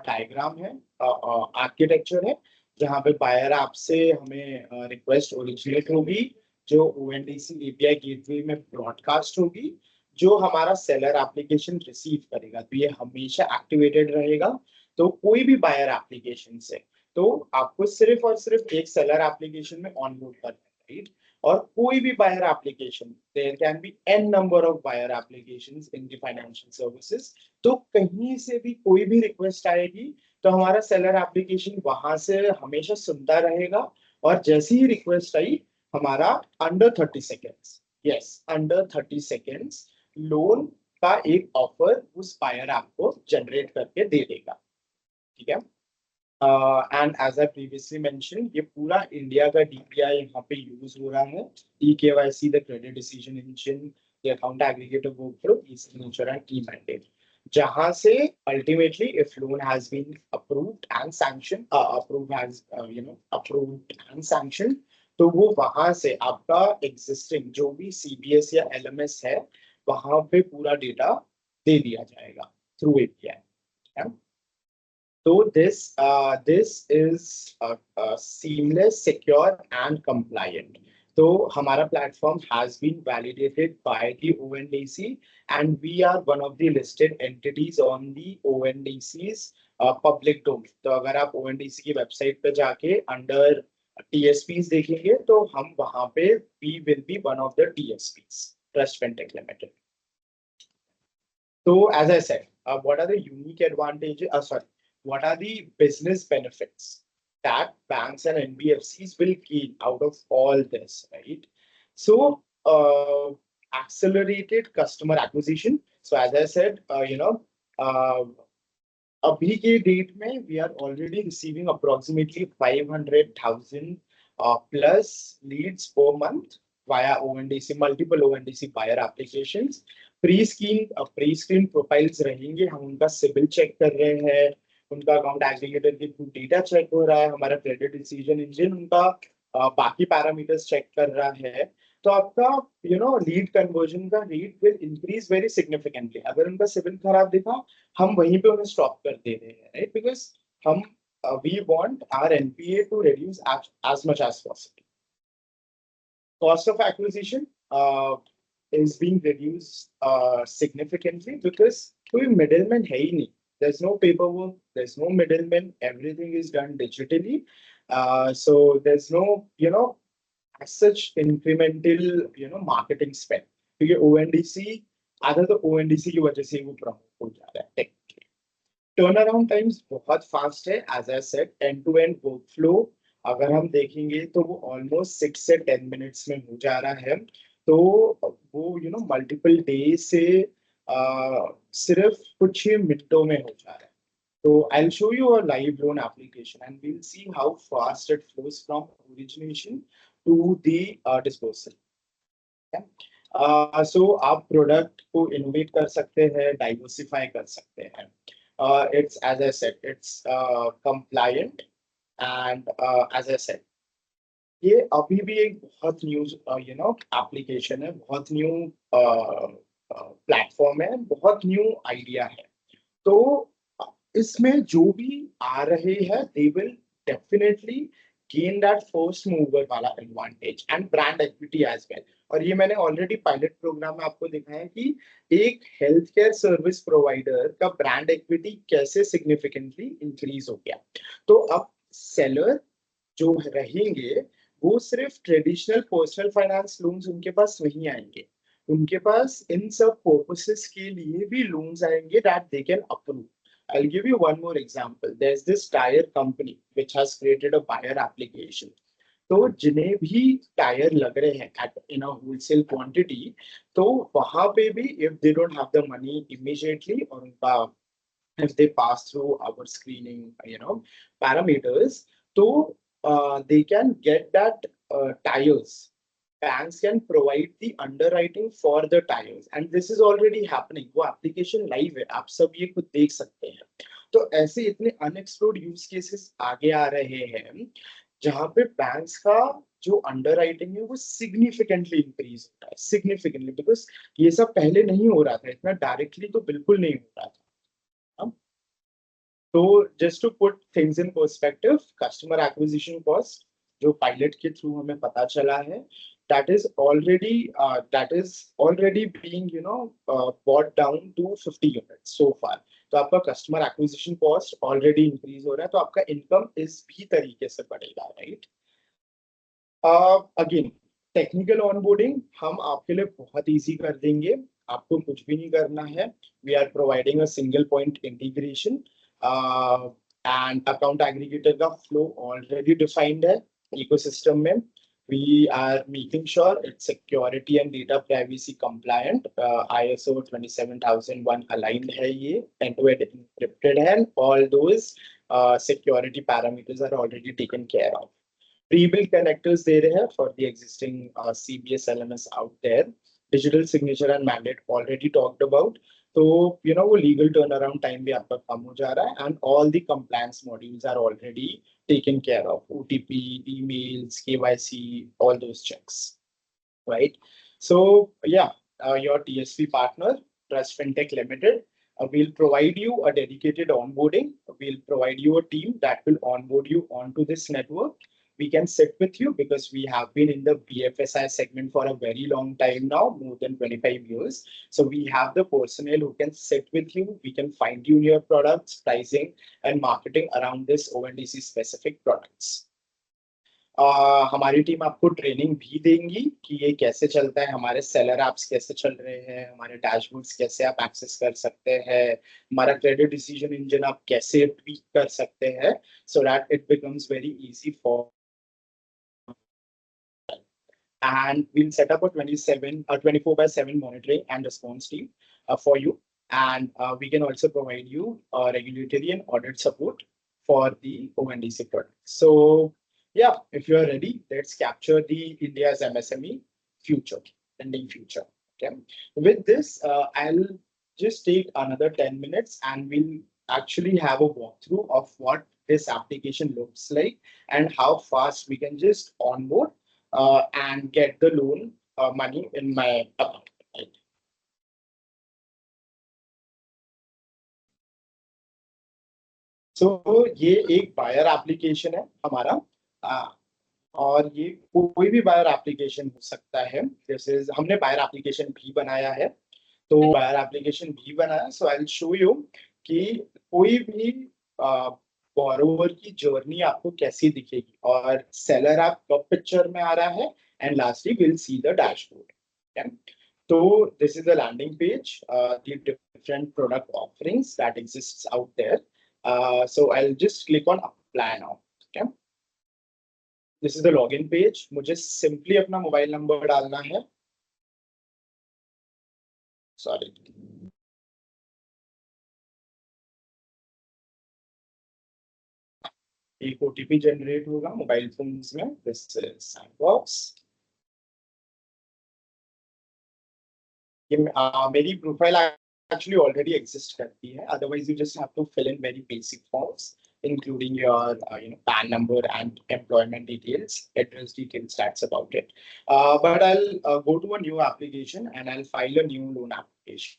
Speaker 2: डायग्राम है, आर्किटेक्चर है जहाँ पे बायर ऐप से हमें रिक्वेस्ट ओरिजिनेट होगी जो ONDC API गेटवे में ब्रॉडकास्ट होगी जो हमारा सेलर एप्लीकेशन रिसीव करेगा. तो ये हमेशा एक्टिवेटेड रहेगा. तो कोई भी बायर एप्लीकेशन से तो आपको सिर्फ और सिर्फ एक सेलर एप्लीकेशन में ऑनबोर्ड करना है, राइट. और कोई भी buyer application, there can be n number of buyer applications in the financial services. तो कहीं से भी कोई भी रिक्वेस्ट आएगी तो हमारा सेलर एप्लीकेशन वहां से हमेशा सुनता रहेगा और जैसी ही रिक्वेस्ट आई हमारा under 30 seconds, yes under 30 seconds loan का एक ऑफर उस बायर ऐप को जनरेट करके दे देगा. ठीक है. And as I previously mention ये पूरा इंडिया का DPI यहाँ पे यूज हो रहा है. e-KYC, the credit decision engine, the account aggregator workflow, e-signature and e-mandate, जहां से ultimately if loan has been approved and sanction approved and sanction तो वो वहां से आपका एग्जिस्टिंग जो भी CBS या LMS है वहां पे पूरा डेटा दे दिया जाएगा through API. So this is seamless, secure and compliant. So हमारा platform has been validated by the ONDC and we are one of the listed entities on the ONDC's public domain. तो अगर आप ONDC की website पे जाके under TSPs देखेंगे तो हम वहाँ पे we will be one of the TSPs, Trust Fintech Limited. So as I said, what are the unique advantages? What are the business benefits that banks and NBFCs will gain out of all this, right? So, accelerated customer acquisition. So, as I said, अभी के date में we are already receiving approximately 500,000 plus leads per month via ONDC, multiple ONDC buyer applications. Pre-screen profiles रहेंगे, हम उनका CIBIL check कर रहे हैं, उनका अकाउंट एग्रीगेटर के थ्रू डेटा चेक हो रहा है, हमारा क्रेडिट डिसीजन इंजन उनका बाकी पैरामीटर्स चेक कर रहा है. तो आपका लीड कन्वर्जन का rate will increase very significantly. अगर उनका सिविल खराब दिखा हम वहीं पे उन्हें स्टॉप कर दे रहे हैं, राइट, बिकॉज हम we want our NPA to reduce as much as possible. Cost of acquisition is being reduced significantly because कोई middleman है ही नहीं. There's no paperwork, there's no middleman, everything is done digitally. So there's no, as such incremental, marketing spend. क्योंकि ONDC, आधा तो ONDC की वजह से वो प्रमोट हो जा रहा है technically. Turnaround times बहुत fast है, as I said, end-to-end workflow. अगर हम देखेंगे तो वो almost 6 से 10 minutes में हो जा रहा है. तो वो multiple days से सिर्फ कुछ ही मिनटों में हो जा रहा है. तो I'll show you a live loan application and we'll see how fast it flows from origination to the disbursal. Okay? So आप प्रोडक्ट को इनोवेट कर सकते हैं, डाइवर्सिफाई कर सकते हैं. It's, as I said, it's compliant and as I said, ये अभी भी एक बहुत न्यू एप्लीकेशन है, बहुत न्यू प्लेटफॉर्म है, बहुत न्यू आइडिया है. तो इसमें जो भी आ रहे हैं they will definitely gain that first mover वाला advantage and brand equity as well. और ये मैंने ऑलरेडी पायलट प्रोग्राम में आपको दिखाया कि एक हेल्थ केयर सर्विस प्रोवाइडर का ब्रांड एक्विटी कैसे सिग्निफिकेंटली इंक्रीज हो गया. तो अब सेलर जो रहेंगे वो सिर्फ ट्रेडिशनल पर्सनल फाइनेंस लोन्स उनके पास नहीं आएंगे, उनके पास इन सब पर्पसेस के लिए भी लोन्स आएंगे that they can approve. I'll give you one more example. There's this tire company which has created a buyer application. तो जिन्हें भी टायर लग रहे हैं at in a wholesale quantity, तो वहां पे भी if they don't have the money immediately और उनका if they pass through our screening, parameters, so they can get that tires. Banks can provide the underwriting for the tires, and this is already happening. वो application live है, आप सब ये खुद देख सकते हैं. तो ऐसे इतने unexplored use cases आगे आ रहे हैं, जहाँ पे banks का जो underwriting है वो significantly increase होता है, significantly, because ये सब पहले नहीं हो रहा था, इतना directly तो बिल्कुल नहीं हो रहा था. तो just to put things in perspective, customer acquisition cost जो पायलट के थ्रू हमें पता चला है, that is already being brought down to 50 units so far. तो आपका customer acquisition cost already increase हो रहा है, तो आपका इनकम इस भी तरीके से बढ़ेगा, राइट? अगेन टेक्निकल ऑनबोर्डिंग हम आपके लिए बहुत इजी कर देंगे, आपको कुछ भी नहीं करना है. We are providing a single point integration and account aggregator का फ्लो ऑलरेडी डिफाइंड है इकोसिस्टम में. We are making sure it's security and data privacy compliant. ISO 27001 aligned है ये, end-to-end encrypted है, all those security parameters are already taken care of. Pre-built connectors दे रहे हैं for the existing CBS LMS out there. Digital signature and mandate already talked about. तो वो legal turnaround time भी आपका कम हो जा रहा है, and all the compliance modules are already taken care of. OTP, emails, KYC, all those checks, right? So yeah, your TSP partner, Trust Fintech Limited, will provide you a dedicated onboarding. We'll provide you a team that will onboard you onto this network. We can sit with you because we have been in the BFSI segment for a very long time now, more than 25 years. So we have the personnel who can sit with you. We can fine tune your products, pricing, and marketing around this ONDC specific products. हमारी team आपको training भी देंगी कि ये कैसे चलता है, हमारे सेलर एप्स कैसे चल रहे हैं, हमारे डैशबोर्ड्स कैसे आप एक्सेस कर सकते हैं, हमारा क्रेडिट डिसीजन इंजन आप कैसे ट्वीक कर सकते हैं, so that it becomes very easy for. And we'll set up a 24/7 monitoring and response team for you. And we can also provide you regulatory and audit support for the ONDC product. So yeah, if you are ready, let's capture the India's MSME future, pending future. Okay. With this, I'll just take another 10 minutes and we'll actually have a walkthrough of what this application looks like and how fast we can just onboard and get the loan money in my account. Right? So ये एक buyer application है हमारा, और ये कोई भी buyer application हो सकता है. जैसे हमने बायर एप्लीकेशन भी बनाया है, तो बायर एप्लीकेशन भी बनाया. सो आई विल शो यू कि कोई भी बोरोवर की जर्नी आपको कैसी दिखेगी और सेलर ऐप कब पिक्चर में आ रहा है, and lastly we'll see the dashboard. Okay, so this is the landing page, the different product offerings that exists out there. So I'll just click on apply now. Okay, this is the login page. मुझे simply अपना mobile number डालना है. Sorry. एक OTP generate होगा mobile phones में. This is sandbox. मेरी profile actually already exist करती है. Otherwise, you just have to fill in very basic forms, including your PAN number and employment details, address details. That's about it. But I'll go to a new application and I'll file a new loan application.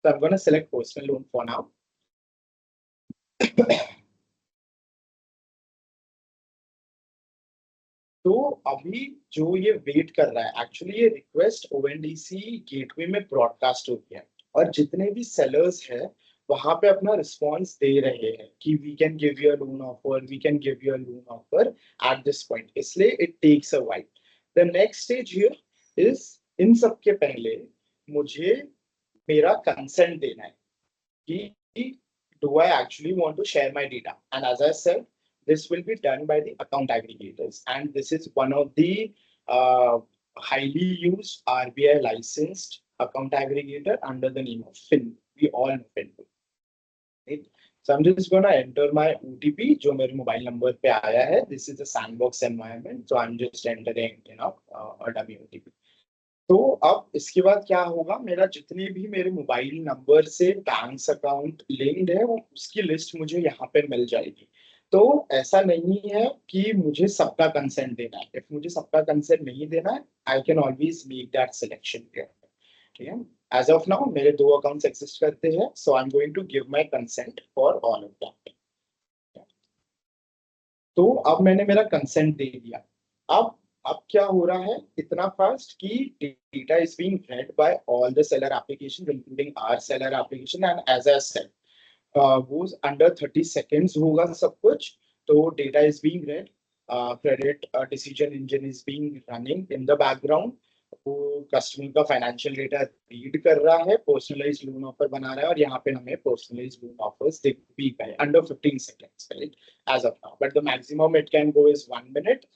Speaker 2: So I'm going to select personal loan for now. तो अभी जो ये wait कर रहा है, actually ये request ONDC gateway में broadcast हो गया है और जितने भी सेलर्स हैं वहां पे अपना रिस्पॉन्स दे रहे हैं कि we can give you a loan offer, we can give you a loan offer at this point. इसलिए it takes a while. The next stage here is इन सब के पहले मुझे मेरा कंसेंट देना है कि do I actually want to share my data? And as I said, this will be done by the account aggregators, and this is one of the highly used RBI licensed account aggregator under the name of Fin. We all know Fin. Right? So I'm just gonna enter my OTP जो मेरे mobile number पे आया है. This is a sandbox environment, so I'm just entering a dummy OTP. तो अब इसके बाद क्या होगा, मेरा जितने भी मेरे मोबाइल नंबर से बैंक अकाउंट लिंक्ड है वो उसकी लिस्ट मुझे यहाँ पे मिल जाएगी. तो ऐसा नहीं है कि मुझे सबका कंसेंट देना है. इफ मुझे सबका कंसेंट नहीं देना है, I can always make that selection. ठीक है. एज ऑफ नाउ मेरे 2 अकाउंट्स एग्जिस्ट करते हैं, so I am going to give my consent for all of that. तो अब मैंने मेरा कंसेंट दे दिया. अब क्या हो रहा है इतना फास्ट कि data is being read by all the seller application including our seller application. And as I said, वो अंडर 30 सेकेंड्स होगा सब कुछ. तो data is being read, credit decision engine is being running in the background. वो customer का financial data read कर रहा है, पर्सनलाइज लोन ऑफर बना रहा है, और यहाँ पे हमें पर्सनलाइज लोन ऑफर्स दिख भी गए under 15 seconds, right, as of now. But the maximum it can go is 1 minute.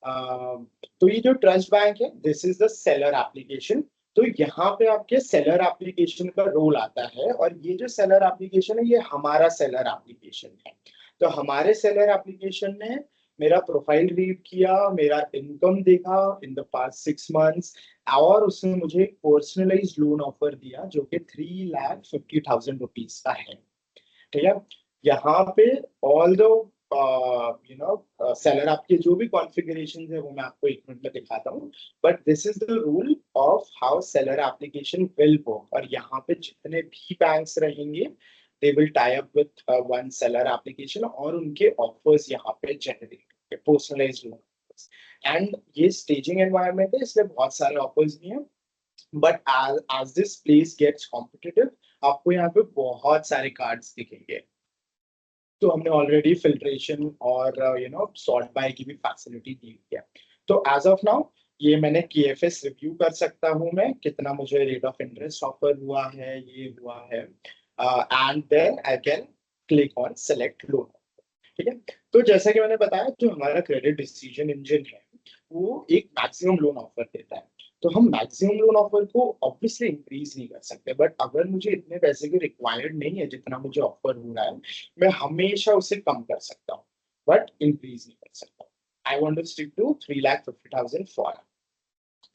Speaker 2: तो ये जो ट्रस्ट बैंक है, this is the seller application. तो यहाँ पे आपके सेलर एप्लीकेशन का रोल आता है, और ये जो सेलर एप्लीकेशन है ये हमारा सेलर एप्लीकेशन है. तो हमारे सेलर एप्लीकेशन ने मेरा प्रोफाइल रीड किया, मेरा इनकम देखा इन द पास्ट 6 मंथ्स, और उसने मुझे पर्सनलाइज्ड लोन ऑफर दिया जो कि 3,50,000 रुपीज का है. ठीक है. यहाँ पे ऑल द सेलर आपके जो भी कॉन्फ़िगरेशन है वो मैं आपको 1 मिनट में दिखाता हूँ. But this is the rule of how seller application will work. और यहाँ पे जितने भी बैंक्स रहेंगे they will tie up with one seller application, और उनके ऑफर्स यहाँ पे जनरेट पर्सनलाइज्ड लोन. एंड ये स्टेजिंग एनवायरनमेंट है, इसलिए बहुत सारे ऑफर्स भी हैं. But as this place gets competitive, आपको यहाँ पे बहुत सारे कार्ड्स दिखेंगे. तो हमने ऑलरेडी फिल्ट्रेशन और सॉर्ट बाय की भी फैसिलिटी दी है. तो एज ऑफ नाउ ये मैंने KFS रिव्यू कर सकता हूँ, मैं कितना मुझे रेट ऑफ इंटरेस्ट ऑफर हुआ है, ये हुआ है, and then I can click on select loan. ठीक है. तो जैसा कि मैंने बताया, जो हमारा क्रेडिट डिसीजन इंजन है वो एक मैक्सिमम लोन ऑफर देता है. तो हम मैक्सिमम लोन ऑफर को ऑब्वियसली इंक्रीज नहीं कर सकते, बट अगर मुझे इतने पैसे की रिक्वायर्ड नहीं है जितना मुझे ऑफर हो रहा है, मैं हमेशा उसे कम कर सकता हूँ, बट इंक्रीज नहीं कर सकता. I want to stick to 3,50,000 for.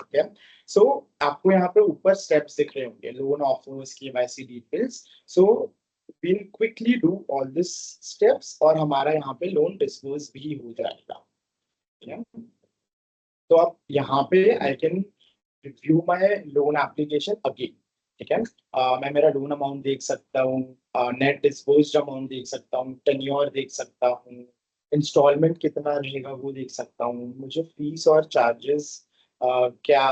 Speaker 2: ठीक है. सो आपको यहाँ पे ऊपर स्टेप्स दिख रहे होंगे, loan offers, KYC details. So we'll quickly do all these steps, और हमारा यहाँ पे लोन डिस्बर्स भी हो जाएगा. तो अब यहाँ पे I can review my loan application again. ठीक है. मैं मेरा लोन अमाउंट देख सकता हूँ, नेट डिस्बर्स्ड अमाउंट देख सकता हूँ, टेन्योर देख सकता हूँ, इंस्टॉलमेंट कितना रहेगा वो देख सकता हूँ, मुझे फीस और चार्जेस क्या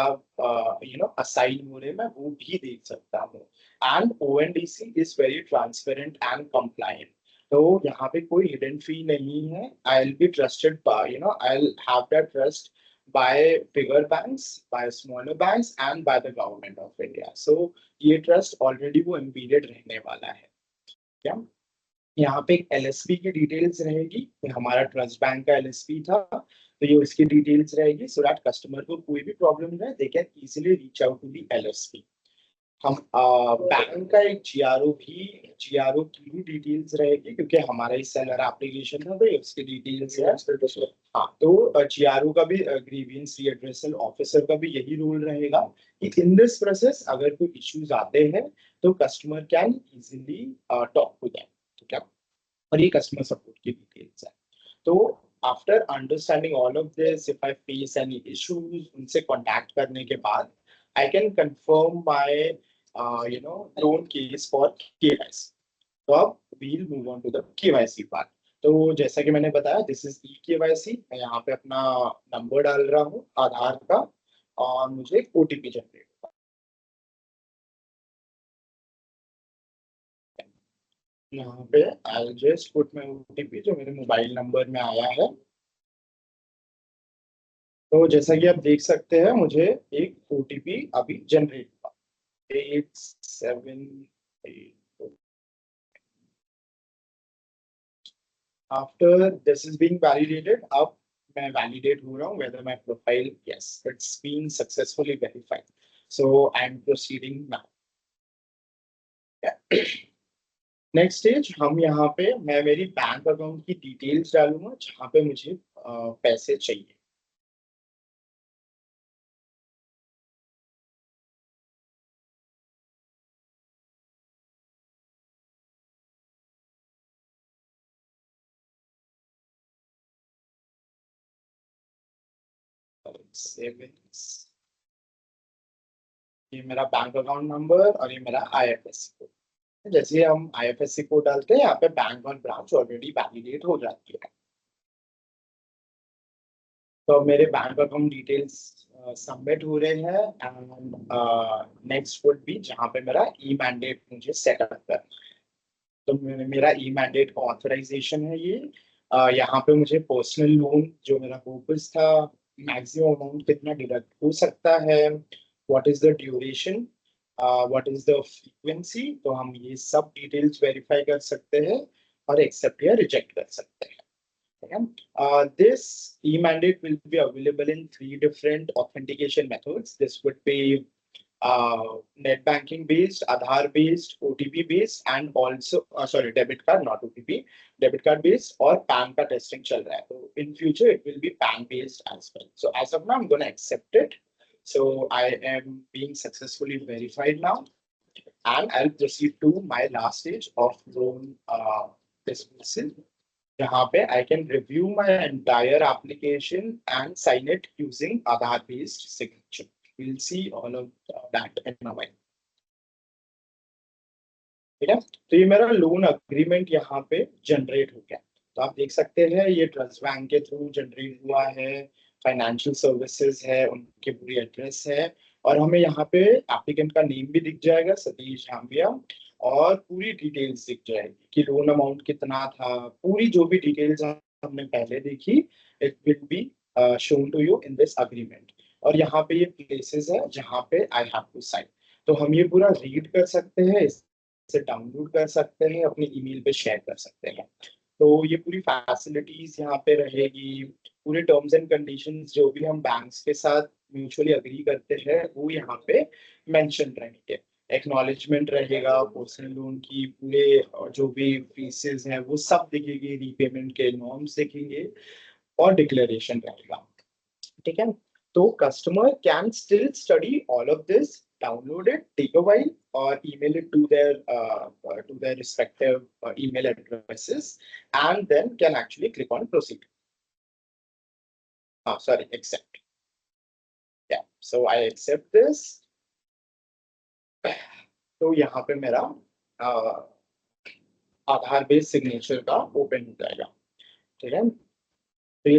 Speaker 2: असाइन हो रहे हैं मैं वो भी देख सकता हूँ. And ONDC is very transparent and compliant. तो यहाँ पे कोई हिडन फी नहीं है. I will be trusted bye I will have that trust by bigger banks, by smaller banks, and by the government of India. So ये trust already वो embedded रहने वाला है. क्या यहाँ पे एक LSP की डिटेल्स रहेगी. ये हमारा ट्रस्ट बैंक का LSP था, तो ये उसकी डिटेल्स रहेगी, सो दैट कस्टमर को कोई भी प्रॉब्लम है they can easily reach out to the LSP. हम बैंक का एक GRO की भी डिटेल्स रहेगी, क्योंकि हमारा ही सेलर एप्लीकेशन है तो उसकी डिटेल्स है. हाँ. तो GRO का भी, ग्रीवियंस रीएड्रेसल ऑफिसर का भी यही रोल रहेगा कि इन दिस प्रोसेस अगर कोई इश्यूज आते हैं तो customer can easily talk to them. ठीक है. और ये कस्टमर सपोर्ट की डिटेल्स है. तो after understanding all of this, if I face any issues, उनसे कॉन्टैक्ट करने के बाद I can confirm my loan case for KYC. तो अब we'll move on to the KYC part. तो जैसा कि मैंने बताया, दिस इज e-KYC. मैं यहाँ पे अपना नंबर डाल रहा हूँ आधार का, और मुझे एक OTP जनरेट होगा. यहाँ पे I just put my OTP जो मेरे मोबाइल नंबर में आया है. तो जैसा कि आप देख सकते हैं मुझे एक OTP अभी जनरेट हुआ 8784। After this is being validated, अब मैं वैलिडेट हो रहा हूँ whether my profile, yes, it's been successfully verified, so I am proceeding now. Next stage, हम यहाँ पे मैं मेरी बैंक अकाउंट की डिटेल्स डालूंगा जहाँ पे मुझे पैसे चाहिए। सेविंग्स, ये मेरा बैंक अकाउंट नंबर और ये मेरा IFSC कोड। जैसे हम IFSC कोड डालते हैं यहाँ पे बैंक और ब्रांच ऑलरेडी वैलिडेट हो जाती है। तो मेरे बैंक अकाउंट डिटेल्स सबमिट हो रहे हैं एंड नेक्स्ट वुड बी जहाँ पे मेरा ई मैंडेट मुझे सेटअप करना है। तो मेरा ई मैंडेट का ऑथराइजेशन है ये। यहाँ पे मुझे पर्सनल लोन जो मेरा पर्पस था, मैक्सिमम अमाउंट कितना डिडक्ट हो सकता है, what is the duration, what is the frequency, तो हम ये सब डिटेल्स वेरीफाई कर सकते हैं और एक्सेप्ट या रिजेक्ट कर सकते हैं। This e-mandate will be available in 3 different authentication methods. This would be net banking based, Aadhaar based, OTP based, and also sorry, debit card, not OTP, debit card based or PAN का testing चल रहा है. So in future it will be PAN based as well. So as of now I'm going to accept it. So I am being successfully verified now, and I'll proceed to my last stage of loan dismissal. जहाँ पे I can review my entire application and sign it using Aadhaar based signature. We'll see all of that in a while. ठीक है, तो ये मेरा loan agreement यहाँ पे generate हो गया। तो आप देख सकते हैं ये ट्रस्ट बैंक के थ्रू जनरेट हुआ है, फाइनेंशियल सर्विसेज है, उनके पूरी एड्रेस है, और हमें यहाँ पे एप्लीकेंट का नेम भी दिख जाएगा, सतीश झांबिया, और पूरी डिटेल्स दिख जाएगी कि लोन अमाउंट कितना था, पूरी जो भी डिटेल्स हमने पहले देखी, it will be shown to you in this agreement. और यहाँ पे ये प्लेसेस है जहाँ पे आई हैव टू साइन। तो हम ये पूरा रीड कर सकते हैं, इसे डाउनलोड कर सकते हैं, अपनी ईमेल पे शेयर कर सकते हैं। तो ये पूरी फैसिलिटीज यहाँ पे रहेगी, पूरे टर्म्स एंड कंडीशंस जो भी हम बैंक्स के साथ म्यूचुअली अग्री करते हैं वो यहाँ पे मेंशन रहेंगे। एक्नॉलेजमेंट रहेगा पर्सनल लोन की, पूरे जो भी फीसेस हैं वो सब दिखेगी, रीपेमेंट के नॉर्म्स दिखेंगे और डिक्लेरेशन रहेगा। ठीक है, तो customer can still study all of this, download it, take a while, or email it to their respective email addresses, and then can actually click on proceed. Sorry, accept. Yeah, so I accept this. तो यहाँ पे मेरा आधार based signature का open हो जाएगा। ठीक है, तो ये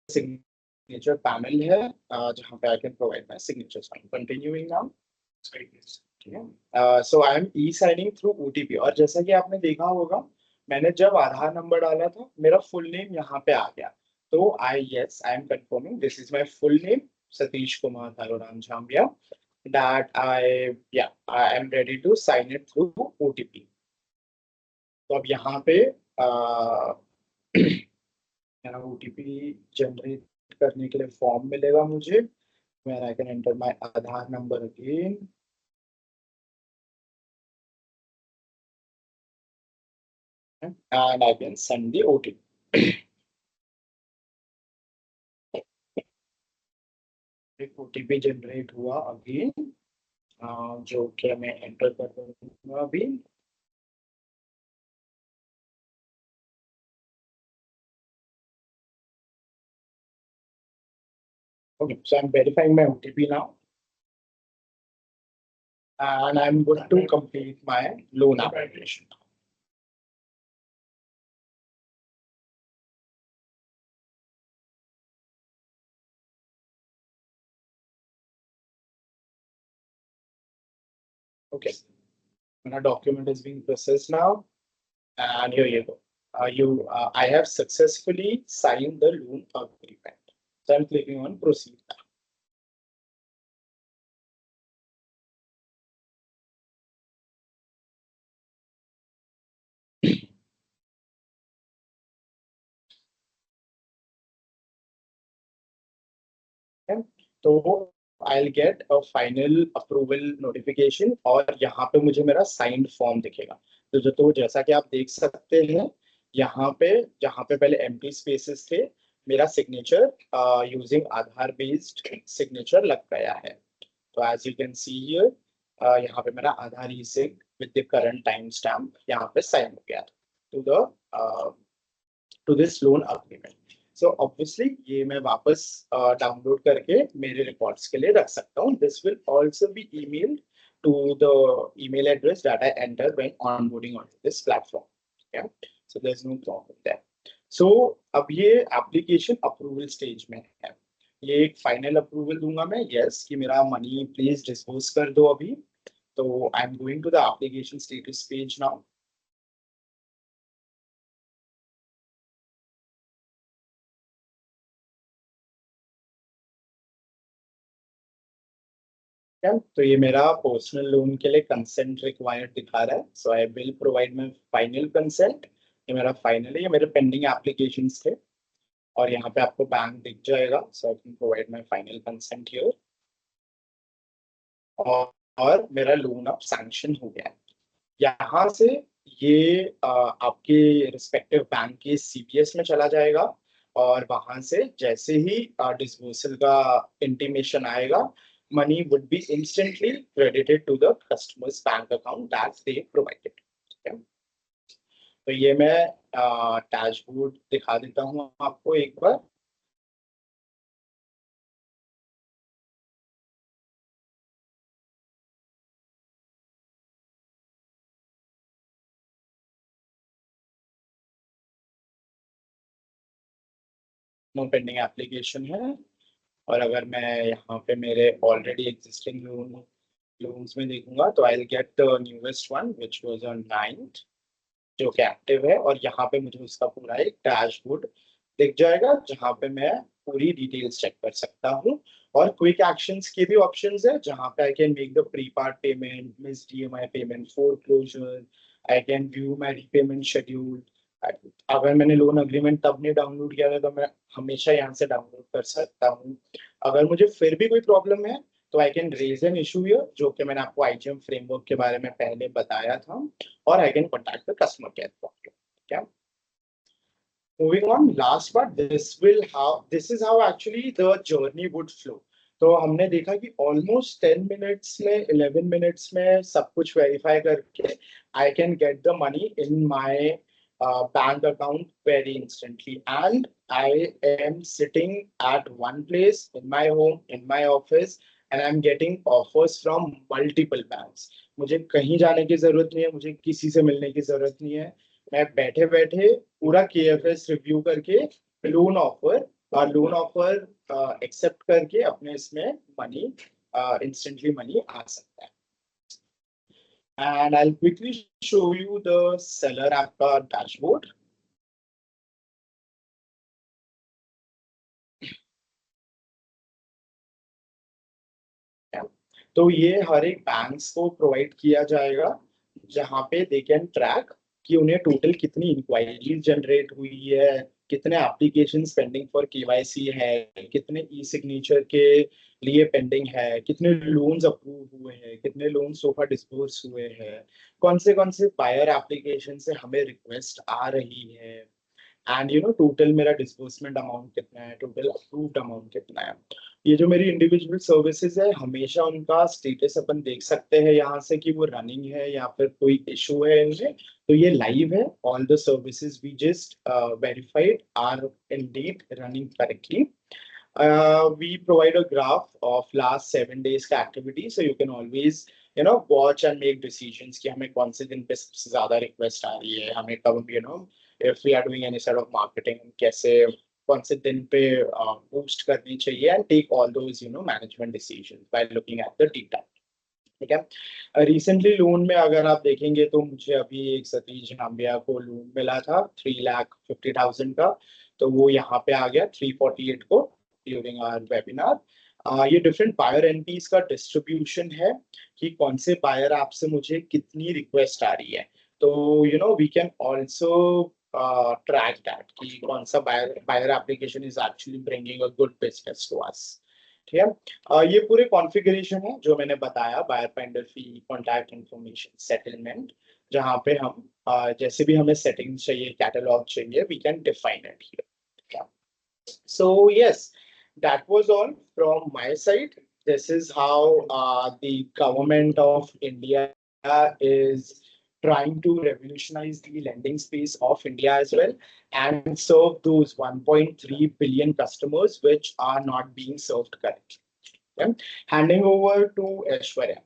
Speaker 2: signature panel है जहाँ पे I can provide my signatures. I'm continuing now. So I am e-signing through OTP, और जैसा कि आपने देखा होगा मैंने जब आधार नंबर डाला था मेरा फुल नेम यहाँ पे आ गया। तो I am confirming this is my full name, Satish Kumar Tharoram Jhambiya, that I am ready to sign it through OTP. तो अब यहाँ पे मेरा OTP जनरेट करने के लिए फॉर्म मिलेगा मुझे, where I can enter my Aadhaar number again. And I can send the OTP. एक OTP जनरेट हुआ अभी, जो कि मैं एंटर कर दूंगा अभी। Okay, so I'm verifying my OTP now, and I'm going to complete my loan application. Okay, my document is being processed now, and here you go. I have successfully signed the loan agreement. So I'm clicking on proceed. Okay. तो I'll get a final approval notification और यहाँ पे मुझे मेरा signed form दिखेगा। तो जैसा कि आप देख सकते हैं यहाँ पे जहाँ पे पहले empty spaces थे मेरा signature using आधार based signature लग गया है। तो as you can see here यहाँ पे मेरा आधार e-sig with the current time stamp यहाँ पे sign हो गया to the to this loan agreement. So obviously ये मैं वापस डाउनलोड करके मेरे रिकॉर्ड्स के लिए रख सकता हूँ. This will also be emailed to the email address that I entered when onboarding on this platform. Yeah, so there's no problem there. So अब ये एप्लीकेशन अप्रूवल स्टेज में है. ये एक फाइनल अप्रूवल दूंगा मैं यस कि मेरा मनी प्लीज डिस्पोज कर दो अभी. तो I am going to the application status page now. तो ये मेरा पर्सनल लोन के लिए कंसेंट रिक्वायर्ड दिखा रहा है. So I will provide my final consent. ये मेरा फाइनल है. ये मेरे पेंडिंग एप्लीकेशंस थे और यहाँ पे आपको बैंक दिख जाएगा. So I can provide my final consent here और मेरा लोन अब सैंक्शन हो गया है. यहाँ से ये आपके रिस्पेक्टिव बैंक के सीपीएस में चला जाएगा और वहां से जैसे ही डिस्बर्सल का इंटीमेशन आएगा money would be instantly credited to the customer's bank account that they provided. Okay? तो ये मैं डैशबोर्ड दिखा देता हूँ आपको एक बार. नो पेंडिंग एप्लीकेशन है. और अगर मैं यहाँ पे मेरे ऑलरेडी एग्जिस्टिंग लोन्स में देखूंगा तो I will get the newest one which was on 9th जो कि एक्टिव है. और यहाँ पे मुझे उसका पूरा एक डैशबोर्ड दिख जाएगा जहाँ पे मैं पूरी डिटेल्स चेक कर सकता हूँ. और क्विक एक्शंस के भी ऑप्शंस है जहाँ पे I can make the pre part payment, miss DMI payment, foreclosure. I can view my repayment schedule. अगर मैंने लोन अग्रीमेंट तब नहीं डाउनलोड किया था तो मैं हमेशा यहाँ से डाउनलोड कर सकता हूँ. अगर मुझे फिर भी कोई प्रॉब्लम है तो I can raise an issue here जो कि मैंने आपको आईजीएम फ्रेमवर्क के बारे में पहले बताया था. और I can contact the customer care for. क्या moving on, last part, this is how actually the journey would flow. तो हमने देखा कि almost 10 minutes में 11 minutes में सब कुछ verify करके I can get the money in my bank account very instantly, and I am sitting at one place in my home, in my office, and I'm getting offers from multiple banks. मुझे कहीं जाने की जरूरत नहीं है, मुझे किसी से मिलने की जरूरत नहीं है. मैं बैठे बैठे पूरा केएफएस रिव्यू करके लोन ऑफर एक्सेप्ट करके अपने इसमें मनी इंस्टेंटली मनी आ सकता है. And I will quickly show you the seller app का डैशबोर्ड. तो ये हर एक बैंक्स को प्रोवाइड किया जाएगा जहाँ पे दे कैन ट्रैक कि उन्हें टोटल कितनी इंक्वायरीज जनरेट हुई है, कितने एप्लीकेशन पेंडिंग फॉर केवाईसी है, कितने ई सिग्नेचर के लिए पेंडिंग है, कितने लोन्स अप्रूव हुए हैं, कितने लोन सोफा डिस्बर्स हुए हैं, कौन से बायर एप्लीकेशन से हमें रिक्वेस्ट आ रही है, एंड टोटल मेरा डिस्बर्समेंट अमाउंट कितना है, टोटल अप्रूव्ड अमाउंट कितना है. ये जो मेरी इंडिविजुअल सर्विसेज है हमेशा उनका स्टेटस अपन देख सकते हैं यहाँ से कि वो रनिंग है या फिर कोई इशू है इनमें. तो ये लाइव है. All the services we just verified are indeed running correctly. We provide a graph of last 7 days का activity, so you can always watch and make decisions कि हमें कौन से दिन पे सबसे ज्यादा रिक्वेस्ट आ रही है, हमें कब if we are doing any sort of marketing कैसे कौन से दिन पे बूस्ट करनी चाहिए, and take all those management decisions by looking at the data. ठीक है. रिसेंटली लोन में अगर आप देखेंगे तो मुझे अभी एक सतीश नाम्बिया को लोन मिला था 3,50,000 का. तो वो यहाँ पे आ गया 348 को. during our webinar. ये different buyer NPs का distribution है कि कौन से buyer app से मुझे कितनी request आ रही है. तो we can also track that कि कौन सा buyer application is actually bringing a good business to us. ठीक है. ये पूरे कॉन्फ़िगरेशन है जो मैंने बताया, बायर फाइंडर फी, कॉन्टैक्ट इन्फॉर्मेशन, सेटलमेंट, जहाँ पे हम जैसे भी हमें सेटिंग्स चाहिए, कैटलॉग चाहिए, we can define it here. So yes, that was all from my side. This is how the government of India is trying to revolutionize the lending space of India as well and serve those 1.3 billion customers which are not being served currently. Okay. Handing over to Aishwarya.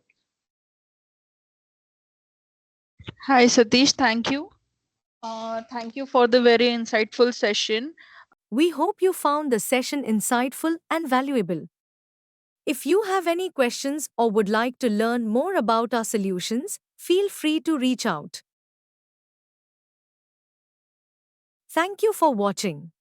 Speaker 1: Hi Satish, thank you. Thank you for the very insightful session.
Speaker 3: We hope you found the session insightful and valuable. If you have any questions or would like to learn more about our solutions, feel free to reach out. Thank you for watching.